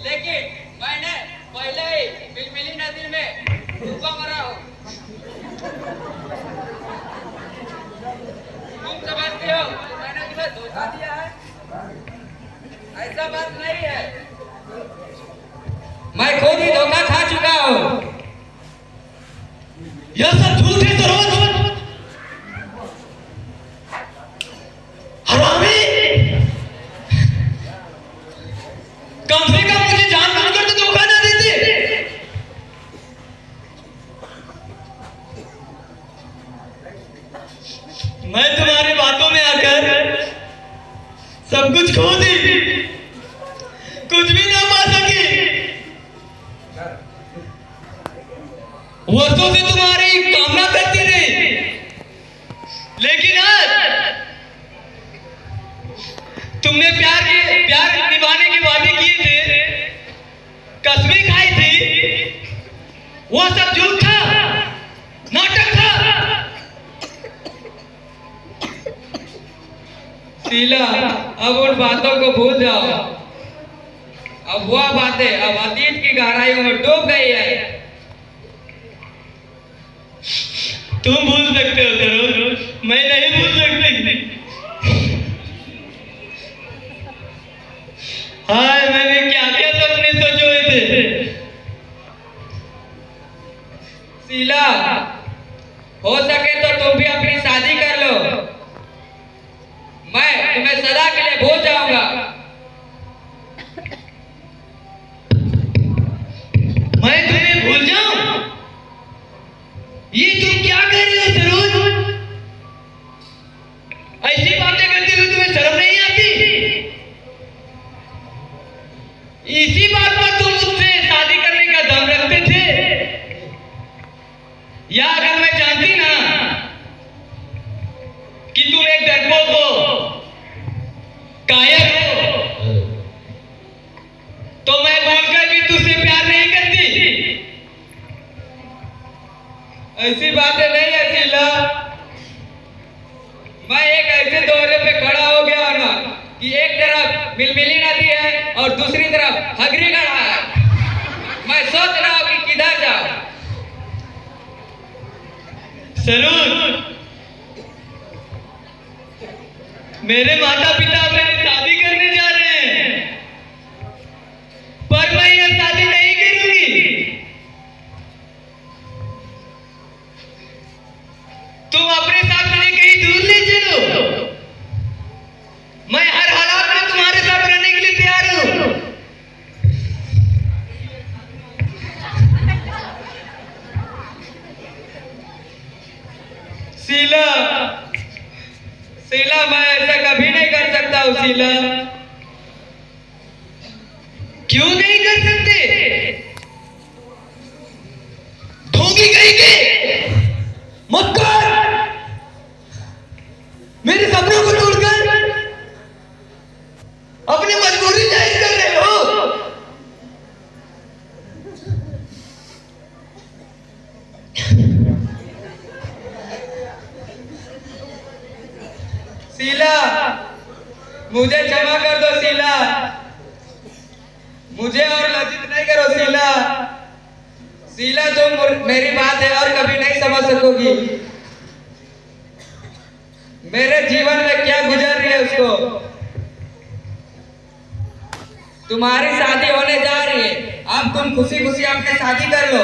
लेकिन मैंने पहले ही बिलबिली नदी में डूबा मरा हूँ। तुम समझते हो मैंने तुम्हें धोखा दिया है? ऐसा बात नहीं है, मैं खुद ही धोखा खा चुका हूँ। यह सब झूठ है सरोज, हरामी। कम से कम मुझे जानबूझकर तो धोखा ना देते। मैं तुम्हारी बातों में आकर सब कुछ खो दी, कुछ भी ना पा सकी। वर्षों से तुम्हारी कामना करती रही, लेकिन आज तुमने प्यार निभाने के वादे किए थे, कसमें खाई थी, वह सब झूठ था, नाटक था। शीला, अब उन बातों को भूल जाओ। अब वह बातें अब अतीत की गहराइयों में डूब गई है। तुम भूल सकते हो सरोज, मैं नहीं भूल सकती। हाय, मैंने क्या क्या सपने सोचे थे। शीला, हो सके तो तुम भी अपनी शादी कर लो, मैं तुम्हें सदा के लिए भूल जाऊंगा। मैं तुम्हें भूल जाऊं? ये तुम क्या कह रही हो सरोज? ऐसी बातें करते हुए तुम्हें शर्म नहीं आती? इसी बात पर तुम मुझसे शादी करने का दम रखते थे, या अगर मैं जानती ना कि तुम एक डरपोक हो, कायर हो, तो मैं बोलकर भी तुझसे प्यार नहीं करती। ऐसी बातें नहीं है शीला, मैं एक ऐसे दौरे पे खड़ा हो गया हूं ना कि एक तरफ मिलमिली नदी है और दूसरी तरफ हगरी गढ़ा है। मैं सोच रहा हूं कि किधर जाऊं। सरोज, मेरे माता पिता मेरी शादी करने जा रहे हैं, पर मैं यह शादी नहीं करूंगी। तुम अपने साथ मुझे कहीं दूर ले चलो, मैं हर हालात में तुम्हारे साथ रहने के लिए तैयार हूं। शीला, शीला, मैं ऐसा कभी नहीं कर सकता हूँ शीला। क्यों नहीं कर सकते? ढोंगी कहीं के मत कर। मेरे सपनों को तोड़कर अपनी मजबूरी जाहिर कर रहे हो। शीला, मुझे क्षमा कर दो शीला। मुझे और लज्जित नहीं करो शीला। शीला तुम मेरी बात है और कभी नहीं समझ सकोगी। मेरे जीवन में क्या गुजर रही है उसको। तुम्हारी शादी होने जा रही है, अब तुम खुशी खुशी अपनी शादी कर लो।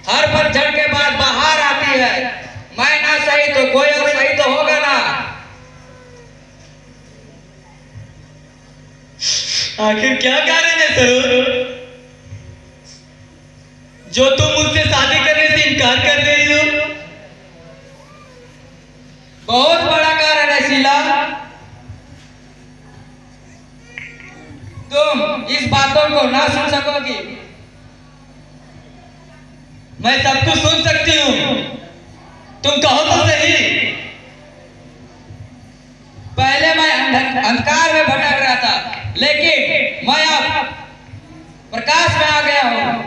हर पतझड़ के बाद बाहर आती है। मैं ना सही तो कोई और सही तो होगा ना। आखिर क्या कारण है सरोज, जो तुम मुझसे शादी करने से इनकार कर रही हो? बहुत बड़ा कारण है शीला। तुम इस बातों को ना सुन सकोगी। मैं सब कुछ सुन सकती हूँ, तुम कहो तो सही। पहले मैं अंधकार में भटक रहा था, लेकिन मैं अब प्रकाश में आ गया हूँ।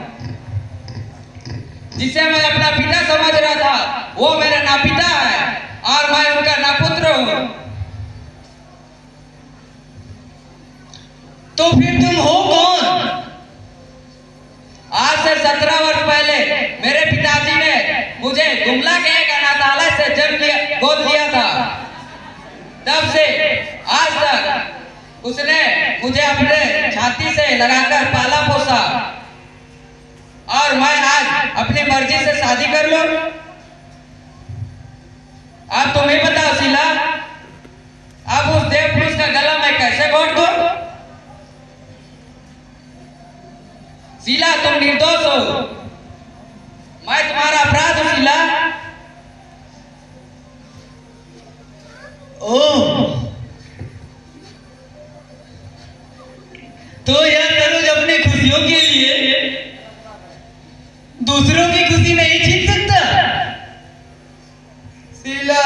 जिसे मैं अपना पिता समझ रहा था वो मेरा ना पिता है और मैं उनका ना पुत्र हूँ। तो फिर तुम हो कौन? आज से 17 वर्ष पहले मेरे पिताजी ने मुझे गुमला के एक अनाथालय से गोद लिया था। तब से आज तक उसने मुझे अपने छाती से लगाकर पाला पोसा। और मैं आज अपनी मर्जी से शादी कर लूं? अब तुम ही बताओ शीला, अब उस देव पुरुष का गला मैं कैसे घोट दूं? शीला तुम निर्दोष हो, मैं तुम्हारा अपराध हूं शीला। ओह, तो यह सरोज अपनी खुशियों के लिए दूसरों की खुशी नहीं छीन सकता? शीला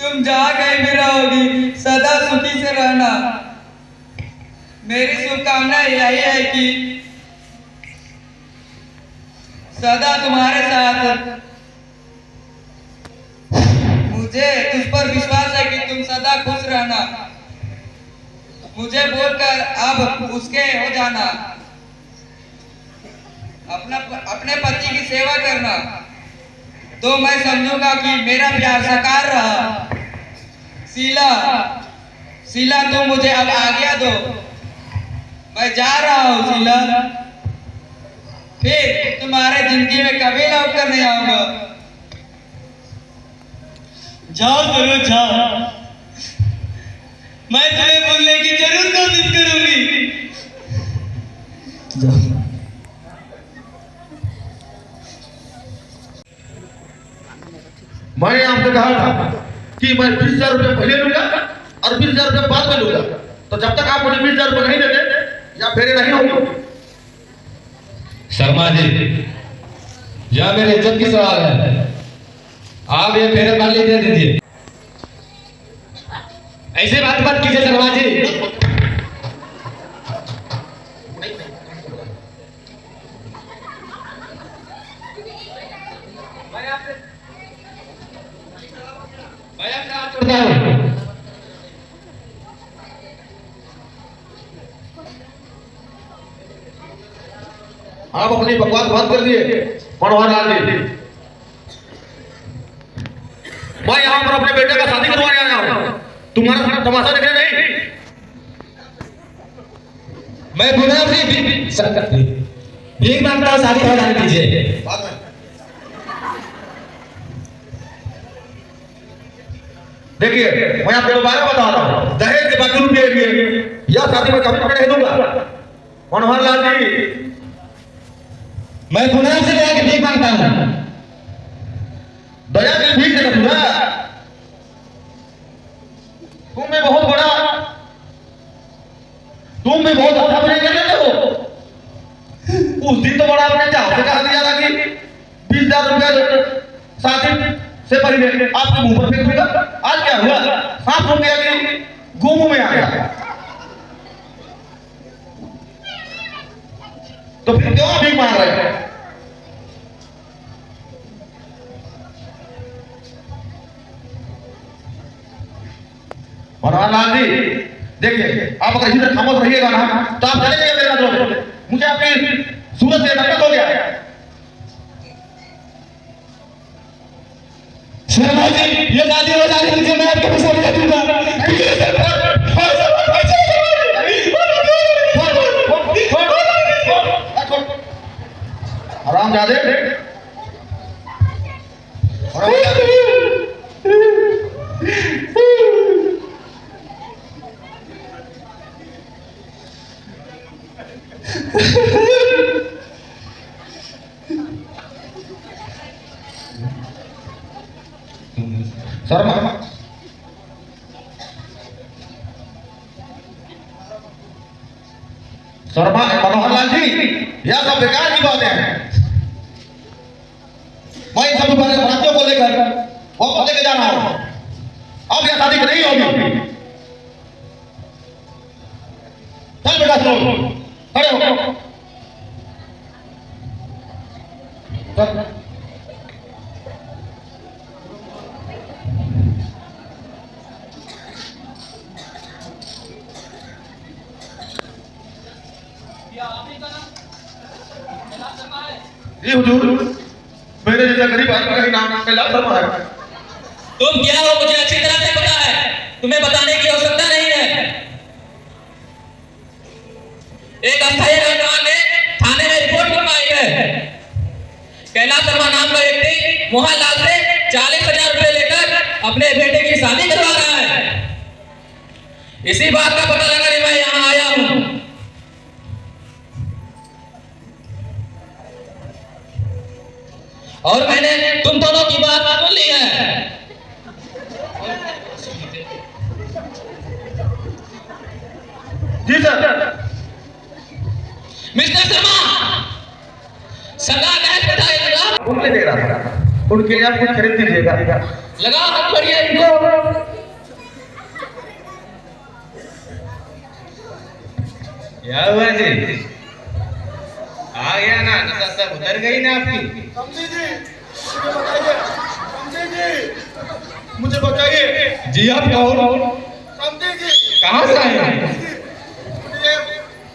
तुम जहां कहीं भी रहोगी सदा सुखी से रहना। मेरी शुभकामना यही है कि सदा तुम्हारे साथ। मुझे तुझ पर विश्वास है कि तुम सदा खुश रहना। मुझे बोलकर अब उसके हो जाना, अपने पति की सेवा करना, तो मैं समझूंगा कि मेरा प्यार साकार रहा। शीला, शीला तुम मुझे अब आज्ञा दो, मैं जा रहा हूँ शीला। फिर तुम्हारे जिंदगी में कभी लौट कर नहीं आऊंगा। जाओ सरोज जाओ, मैं तुम्हें बोलने की जरूर कोशिश करूंगी। मैंने आपसे कहा था कि मैं 20,000 रुपये पहले लूंगा और 20,000 रुपये बाद में लूंगा। तो जब तक आप मुझे 20,000 रुपये नहीं देते या फेरे नहीं होंगे। शर्मा जी, यह मेरे इज्जत की सवाल है, आप ये फेरे वाले दे दीजिए। ऐसे बात मत कीजिए शर्मा जी। आप अपनी बकवास बंद कर दिए मनोहर लाल जी। मैं यहाँ पर अपने बेटे का शादी करवाने आया हूँ, तुम्हारा सारा तमाशा देखने नहीं। मैं पुनः भीख मांगता हूँ, शादी हो जाने दीजिए। बाद में देखिए, मैं आपको दोबारा बता रहा हूँ, दहेज के बाकी रुपये लिए या शादी में कभी पकड़े नहीं दूंगा। मनोहर लाल जी, मैं पुनः से दया की भीख मांगता हूँ। दया की भीख नहीं दूंगा। तुम भी बहुत अच्छा बने कर लेते हो। उस दिन तो बड़ा आपने चाव से कहा दिया था कि 20,000 रुपया शादी से पहले आपके मुंह पर फेंक दूंगा। आज क्या हुआ? सांप हो गया कि गुम में आ गया। तो फिर क्यों भीख मांग रहे हैं? मनोहर लाल जी देखिए, आप अगर इसी तरह खामोश रहिएगा ना तो आप चले जाइए मेरे नजरों से। मुझे आपकी सूरत से नफरत हो गया है। शर्मा जी, ये शादी हो जाने दीजिए, मैं आपके पीछे नहीं दूंगा। आराम जादे शर्मा, शर्मा मनोहर लाल जी, यह सब बेकार की बातें हैं। मैं इन सब बरातियों को लेकर वापस लेके जा रहा हूं। अब यह शादी नहीं होगी। चल बेटा, सुनो, खड़े हो। चल। ये हुजूर, मेरे जैसा गरीब आदमी का नाम कैलाश शर्मा है। तुम क्या हो मुझे अच्छी तरह से पता है, तुम्हें बताने की आवश्यकता नहीं है। एक अस्थायी रहनुमा ने थाने में रिपोर्ट करवाई है। कैलाश शर्मा नाम का व्यक्ति मोहनलाल से 40,000 रुपए लेकर अपने बेटे की शादी करवा रहा है। इसी बात का पता लगाने मैं यहाँ आया हूँ। और मैंने तुम दोनों की बात सुन ली है। जी सर। मिस्टर शर्मा, सरकार दहेज प्रथा लगा उनके दे रहा था, उनके लिए आप कुछ खरीद दीजिएगा। लगा हाथ बढ़िया इनको। क्या हुआ जी? आ गया ना, नशा सब उतर गई ना आपकी? समझे जी, मुझे बताइए। जी आप कौन? समझे जी, कहाँ से आए हैं? मुझे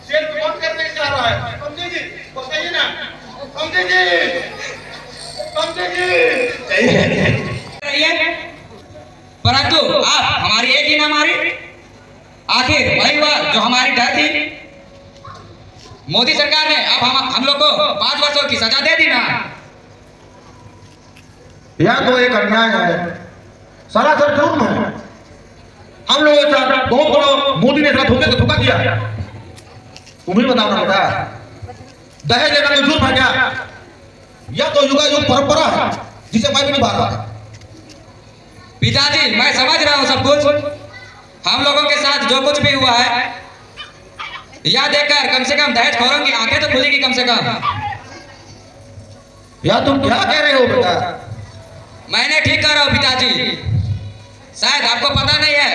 जेल में बंद करने जा रहा है। समझे जी, बताइए ना। समझे जी, समझे जी। परंतु आप हमारी एक ही ना मारी। आखिर वही हुआ जो हमारी डर थी। मोदी सरकार ने अब हम लोग को 5 वर्षों की सजा दे दी ना। यह तो एक अन्याय है, सरासर जुर्म है। हम लोगों के साथ बहुत बड़ा मोदी ने धोखा दिया। तुम्हें बताओ ना बेटा, दहेज लेना कोई जुर्म है क्या? यह तो युगायुग परंपरा है जिसे मैं भी निभा रहा हूं। पिताजी, मैं समझ रहा हूँ सब कुछ। हम लोगों के साथ जो कुछ भी हुआ है, यह देखकर कम से कम दहेज खोरों की आंखें तो खुलेगी कम से कम। या तुम क्या कह रहे हो बेटा? मैंने ठीक कह रहा हूँ पिताजी। शायद आपको पता नहीं है,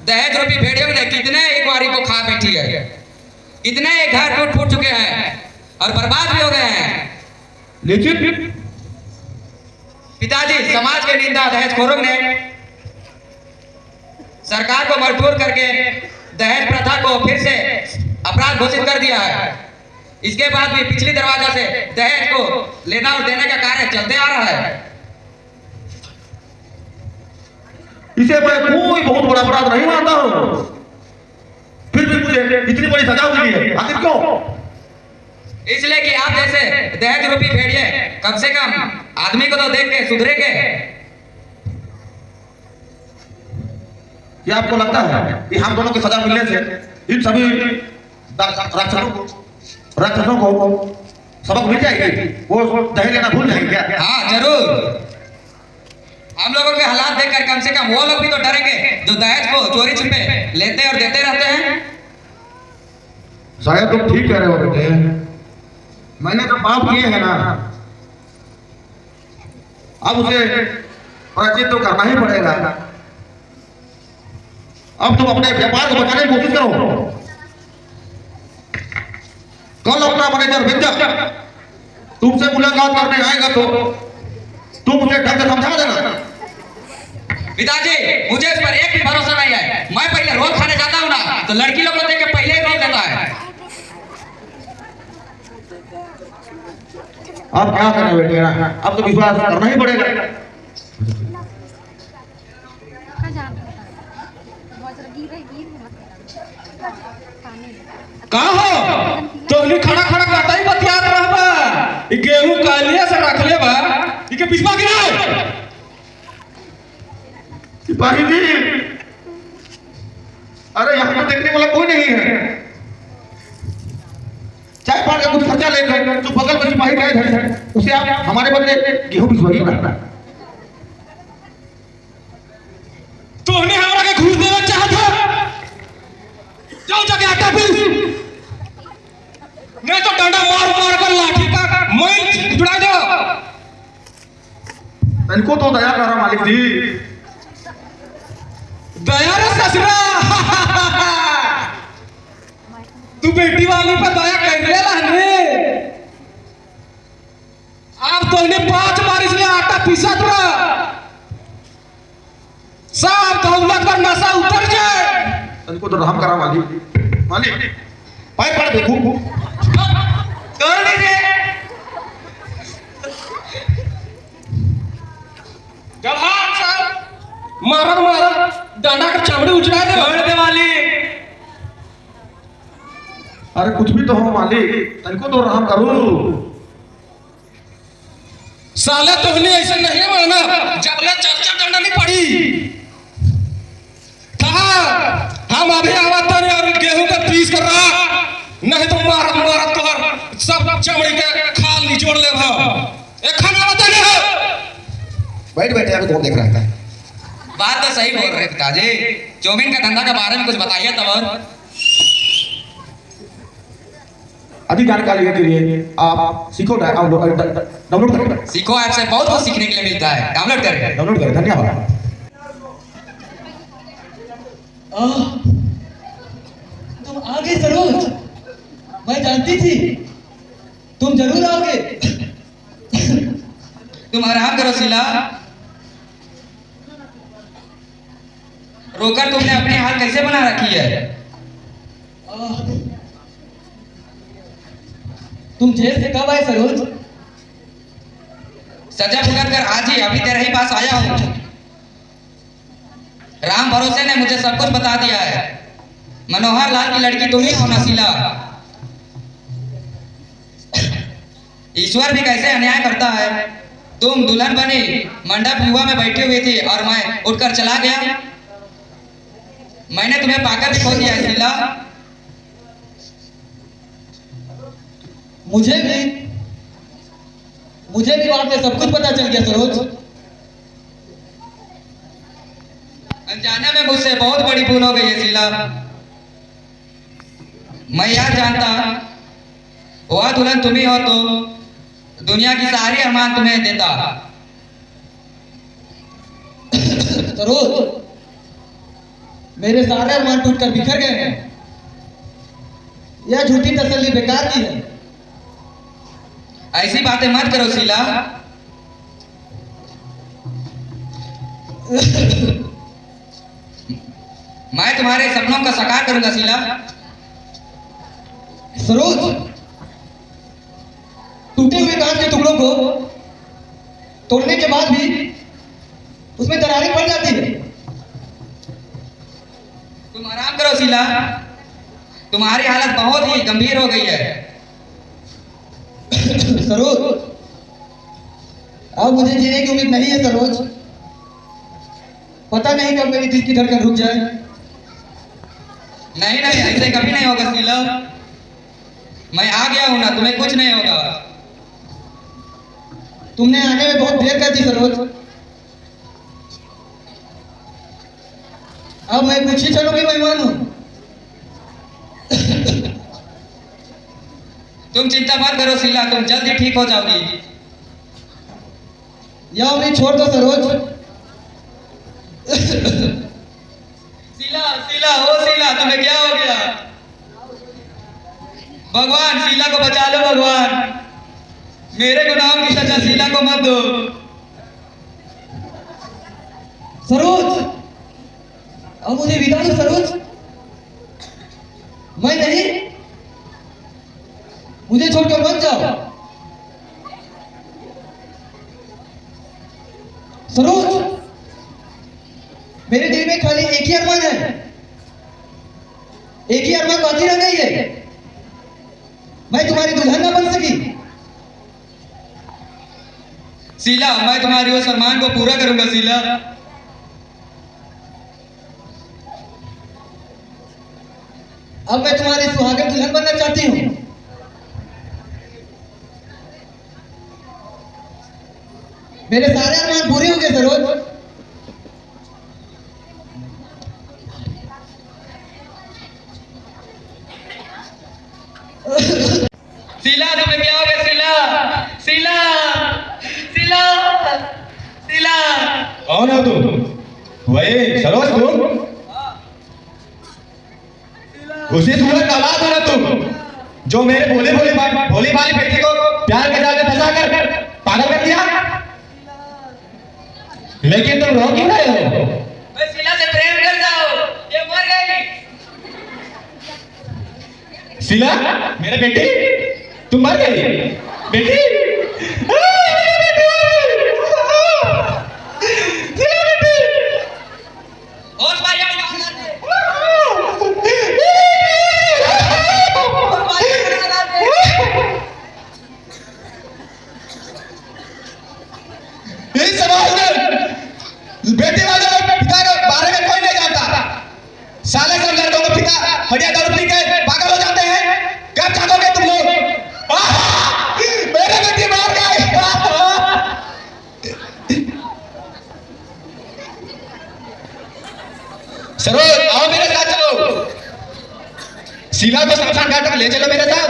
दहेज रूपी भेड़ियों ने कितने एक बारी को खा बैठी है। कितने एक घर टूट फूट चुके हैं और बर्बाद भी हो गए हैं। लेकिन पिताजी, समाज के निंदा दहेज खोरों ने सरकार को मजबूर करके दहेज प्रथा को फिर से अपराध घोषित कर दिया है। इसके बाद भी पिछली दरवाजा से दहेज को लेना और देने का कार्य चलते आ रहा है। इसे मैं कोई बहुत बड़ा अपराध नहीं मानता हूं, फिर भी मुझे इतनी बड़ी सजा मिली है। आखिर क्यों? इसलिए कि आप जैसे दहेज रूपी भेड़िए कम से कम आदमी को तो देख के सुधरेंगे। क्या आपको लगता है कि हम दोनों की सजा मिलने से इन सभी राक्षसों को सबक मिल जाएगी? वो दहेज लेना भूल जाएंगे क्या? हाँ जरूर। हम लोगों के हालात देखकर कम से कम वो लोग भी तो डरेंगे जो दहेज को चोरी छुपे लेते और देते रहते हैं। शायद तुम ठीक कह रहे हो बेटे। मैंने तो पाप किए हैं ना, अब उसे प्रायश्चित तो करना ही पड़ेगा। अब तुम अपने व्यापार को बचाने की कोशिश करो। कल अपना मैनेजर विद्या तुमसे मुलाकात करने आएगा तो तुम उसे ढंग से समझा देना। पिताजी मुझे इस पर एक भी भरोसा नहीं है। मैं पहले रोल खाने जाता हूँ ना तो लड़की लोग को देख के पहले ही रोल देता है। अब क्या करें बेटे, अब तो विश्वास करना ही पड़ेगा। कहा हो तो खड़ा खड़ा करता ही बतियात रहबा। गेहूं कालिया से रख ले बा इके पिछवा गिराओ। सिपाही जी, अरे यहाँ पर देखने वाला कोई नहीं है। चाय पान का कुछ खर्चा लेकर जो बगल में सिपाही गए थे उसे आप हमारे बदले गेहूं भिजवाइए ना। तोहने हमरा के घूस देना चाहता, जाओ जाके आटा पीस, नहीं तो डंडा मार मार कर लाठी का मैं जुड़ा दो। इनको तो दया करो मालिक जी। दया रे ससुरा तू बेटी वाली पर दया कर ले रहने। आप तो इन्हें 5 बार इसलिए आटा पीसत रहा, सब दौलत का नशा उतर जाए। इनको तो रहम करा मालिक। मालिक पैर पड़ देखो कर दीजिए। जब हाथ साहब मारन मारन डांडा का चमड़ी उचड़ा दे कर दे मालिक। अरे कुछ भी तो हो मालिक, इनको तो रहम करो। साले तुमने ऐसे नहीं माना जब ले चर्चा डंडा नहीं पड़ी था। हम अभी आवत नहीं और गेहूं का पीस कर रहा, नहीं तो मारत मारत तोहर सब चमड़ी के खाल निचोड़ ले भा। एक खाना बता नहीं। बैठ बैठे यार, कौन देख रहा है? बात तो सही बोल रहे पिताजी। चौमिन का धंधा के बारे में कुछ बताइए तब। अधिक जानकारी के लिए आप सीखो डाउनलोड करें। सीखो ऐप से बहुत कुछ सीखने के लिए मिलता है, डाउनलोड करें। डाउनलोड करें, धन्यवाद। तुम आ गए सरोज, मैं जानती थी तुम जरूर आओगे। तुम आराम करो शीला, रोकर तुमने अपनी हाल कैसे बना रखी है। तुम जेल से कब आए सरोज? सजा भुगत कर आज ही अभी तेरे ही पास आया हूँ। राम भरोसे ने मुझे सब कुछ बता दिया है। मनोहर लाल की लड़की तुम ही हो ना शीला। ईश्वर भी कैसे अन्याय करता है। तुम दुल्हन बनी, मंडप युवा में बैठी हुई थी और मैं उठकर चला गया। मैंने तुम्हें पाकर भी खो दिया है शीला। मुझे भी बाद में सब कुछ पता चल गया सरोज। अनजाने में मुझसे बहुत बड़ी भूल हो गई है शीला। मैं यार जानता वह दुल्हन तुम ही हो तो दुनिया की सारी अरमान तुम्हें देता। सरोज, मेरे सारे अरमान टूटकर बिखर गए हैं। यह झूठी तसल्ली बेकार की है। ऐसी बातें मत करो शीला। मैं तुम्हारे सपनों का साकार करूंगा शीला। सरोज, टूटे हुए कांच के टुकड़ों को तोड़ने के बाद भी उसमें दरारें पड़ जाती है। तुम आराम करो शीला, तुम्हारी हालत बहुत ही गंभीर हो गई है। सरोज, अब मुझे जीने की उम्मीद नहीं है सरोज। पता नहीं कब मेरी दिल की धड़कन रुक जाए। नहीं नहीं, ऐसे कभी नहीं होगा शीला। मैं आ गया हूं ना, तुम्हें कुछ नहीं होगा। तुमने आने में बहुत देर कर दी सरोज। अब मैं कुछ ही क्षणों की मेहमान हूं। तुम चिंता मत करो शीला, तुम जल्दी ठीक हो जाओगी। यह उम्मीद छोड़ दो सरोज। शीला शीला, ओ शीला, तुम्हें क्या हो गया? भगवान शीला को बचा लो भगवान। मेरे गुनाहों की सजा शीला को मत दो। सरोज, अब मुझे विदा दो सरोज। मैं नहीं, मुझे छोड़कर मत जाओ सरोज। मेरे दिल में खाली एक ही अरमान है, एक ही अरमान बाकी रह गई है। मैं तुम्हारी दुल्हन ना बन सकी। शीला, मैं तुम्हारी उस अरमान को पूरा करूंगा शीला। अब मैं तुम्हारी सुहागन दुल्हन बनना चाहती हूँ। मेरे सारे अरमान पूरे हो गए सरोज। शीला, तुम्हें क्या हो गया शीला? शीला, शीला, शीला। कौन हो तुम? वही सरोज तुम? उसी सूरत का औलाद हो ना तुम, जो मेरे भोली भाली बेटी को प्यार के जाल में फंसा कर पागल कर दिया। लेकिन तुम रो क्यों रहे हो? मैं शीला से प्रेम करता हूँ, ये मर गई। शीला, मेरे बेटी, तुम मर गई बेटी। होश में आ जाओ। इस समाज में बेटी वाले पिता के बारे में कोई नहीं जानता। साले सब लड़कों को पिता हड़िया दारू पी के पागल हो जाते हैं। कब जागोगे तुम लोग? मेरे बेटी मार गए। सरोज, आओ मेरे साथ चलो। शीला को शमशान घाट तक ले चलो मेरे साथ।